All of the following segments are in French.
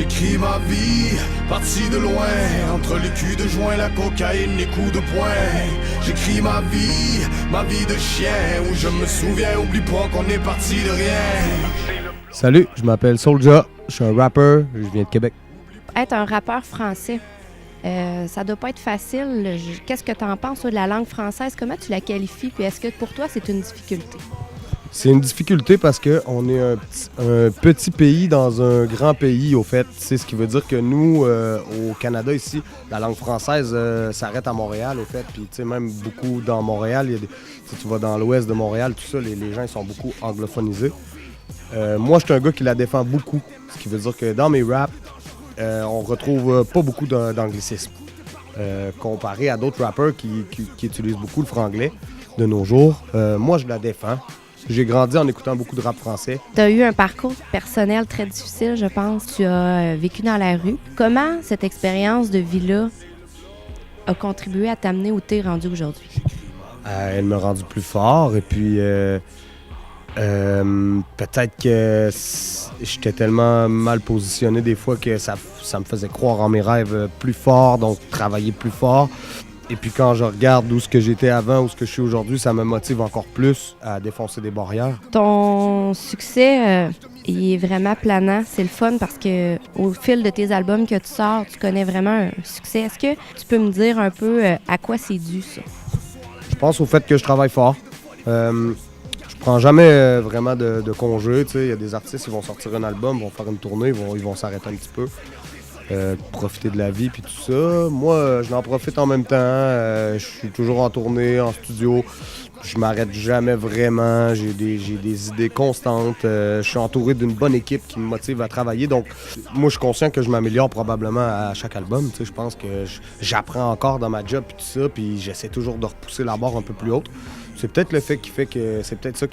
J'écris ma vie, parti de loin, entre les culs de joint, la cocaïne, les coups de poing. J'écris ma vie de chien, où je me souviens, oublie pas qu'on est parti de rien. Salut, je m'appelle Soulja, je suis un rappeur, je viens de Québec. Être un rappeur français, ça doit pas être facile. Qu'est-ce que tu en penses toi, de la langue française? Comment tu la qualifies? Puis est-ce que pour toi, c'est une difficulté? C'est une difficulté parce qu'on est un petit pays dans un grand pays, au fait. C'est ce qui veut dire que nous, au Canada, ici, la langue française s'arrête à Montréal, au fait. Puis, tu sais, même beaucoup dans Montréal, si tu vas dans l'ouest de Montréal, tout ça, les gens ils sont beaucoup anglophonisés. Moi, je suis un gars qui la défend beaucoup. Ce qui veut dire que dans mes raps, on retrouve pas beaucoup d'anglicisme. Comparé à d'autres rappeurs qui utilisent beaucoup le franglais de nos jours. Moi, je la défends. J'ai grandi en écoutant beaucoup de rap français. Tu as eu un parcours personnel très difficile, je pense. Tu as vécu dans la rue. Comment cette expérience de vie-là a contribué à t'amener où tu es rendu aujourd'hui? Elle m'a rendu plus fort et puis peut-être que j'étais tellement mal positionné des fois que ça me faisait croire en mes rêves plus fort, donc travailler plus fort. Et puis quand je regarde d'où ce que j'étais avant, où ce que je suis aujourd'hui, ça me motive encore plus à défoncer des barrières. Ton succès, il est vraiment planant. C'est le fun parce que au fil de tes albums que tu sors, tu connais vraiment un succès. Est-ce que tu peux me dire un peu à quoi c'est dû, ça? Je pense au fait que je travaille fort. Je prends jamais vraiment de congé. Il y a des artistes qui vont sortir un album, vont faire une tournée, ils vont s'arrêter un petit peu. Profiter de la vie puis tout ça. Moi, je n'en profite en même temps. Je suis toujours en tournée, en studio. Je m'arrête jamais vraiment. J'ai des idées constantes. Je suis entouré d'une bonne équipe qui me motive à travailler. Donc, moi, je suis conscient que je m'améliore probablement à chaque album. Je pense que j'apprends encore dans ma job puis tout ça. Puis j'essaie toujours de repousser la barre un peu plus haute. C'est peut-être ça qui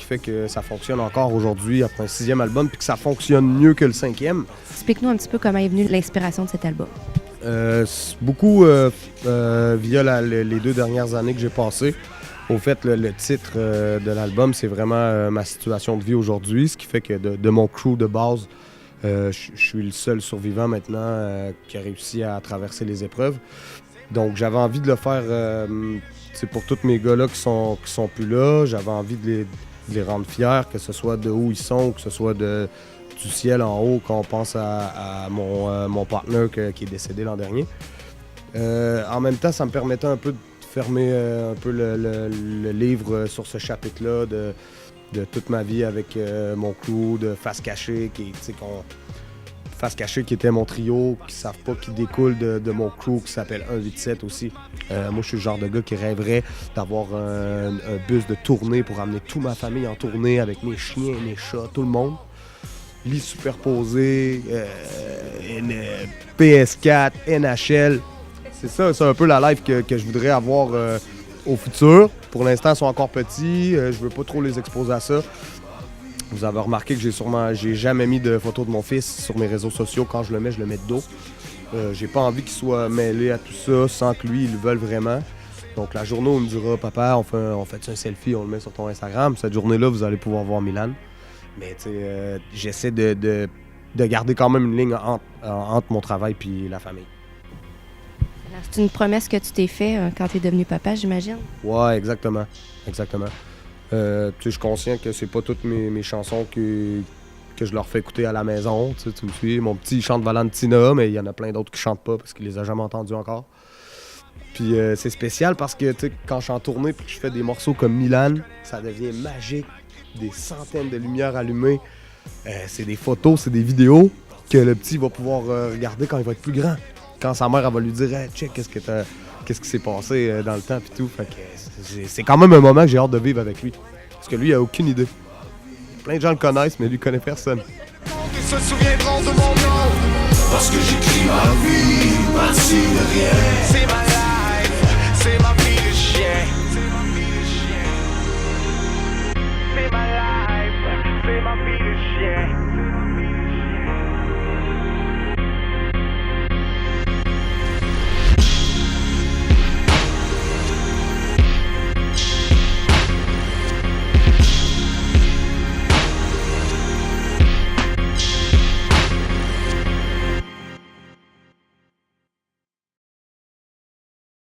fait que ça fonctionne encore aujourd'hui après un 6e album puis que ça fonctionne mieux que le 5e. Explique-nous un petit peu comment est venue l'inspiration de cet album. Beaucoup via les 2 dernières années que j'ai passées. Au fait, le titre de l'album, c'est vraiment ma situation de vie aujourd'hui, ce qui fait que de mon crew de base, je suis le seul survivant maintenant qui a réussi à traverser les épreuves. Donc j'avais envie de le faire pour tous mes gars-là qui sont plus là. J'avais envie de les rendre fiers, que ce soit de où ils sont, que ce soit du ciel en haut, quand on pense à mon partner qui est décédé l'an dernier. En même temps, ça me permettait un peu de fermer un peu le livre sur ce chapitre-là de toute ma vie avec mon crew de Face Cachée, Face Cachée qui était mon trio, qui savent pas, qui découle de mon crew qui s'appelle 187 aussi. Moi, je suis le genre de gars qui rêverait d'avoir un bus de tournée pour amener toute ma famille en tournée avec mes chiens, mes chats, tout le monde. Lit superposé, PS4, NHL. C'est ça, c'est un peu la life que je voudrais avoir au futur. Pour l'instant, ils sont encore petits, je veux pas trop les exposer à ça. Vous avez remarqué que j'ai jamais mis de photo de mon fils sur mes réseaux sociaux. Quand je le mets de dos. J'ai pas envie qu'il soit mêlé à tout ça sans que lui, il le veuille vraiment. Donc la journée où il me dira « Papa, on fait un selfie, on le met sur ton Instagram », cette journée-là, vous allez pouvoir voir Milan. Mais j'essaie de garder quand même une ligne entre mon travail et la famille. Alors, c'est une promesse que tu t'es fait quand tu es devenu papa, j'imagine? Ouais, exactement. Je suis conscient que c'est pas toutes mes chansons que je leur fais écouter à la maison. Tu me suis. Mon petit il chante Valentina, mais il y en a plein d'autres qui chantent pas parce qu'il les a jamais entendus encore. Puis c'est spécial parce que quand je suis en tournée et que je fais des morceaux comme Milan, ça devient magique. Des centaines de lumières allumées. C'est des photos, c'est des vidéos que le petit va pouvoir regarder quand il va être plus grand. Quand sa mère elle va lui dire hey, « Check, qu'est-ce qui s'est passé dans le temps et tout. » Fait que c'est quand même un moment que j'ai hâte de vivre avec lui. Parce que lui, il a aucune idée. Plein de gens le connaissent, mais lui connaît personne. Ils se souviendront de mon nom. Parce que j'écris ma vie, parti de rien. C'est ma life, c'est ma vie de chien. C'est ma vie de chien. C'est ma life, c'est ma vie de chien.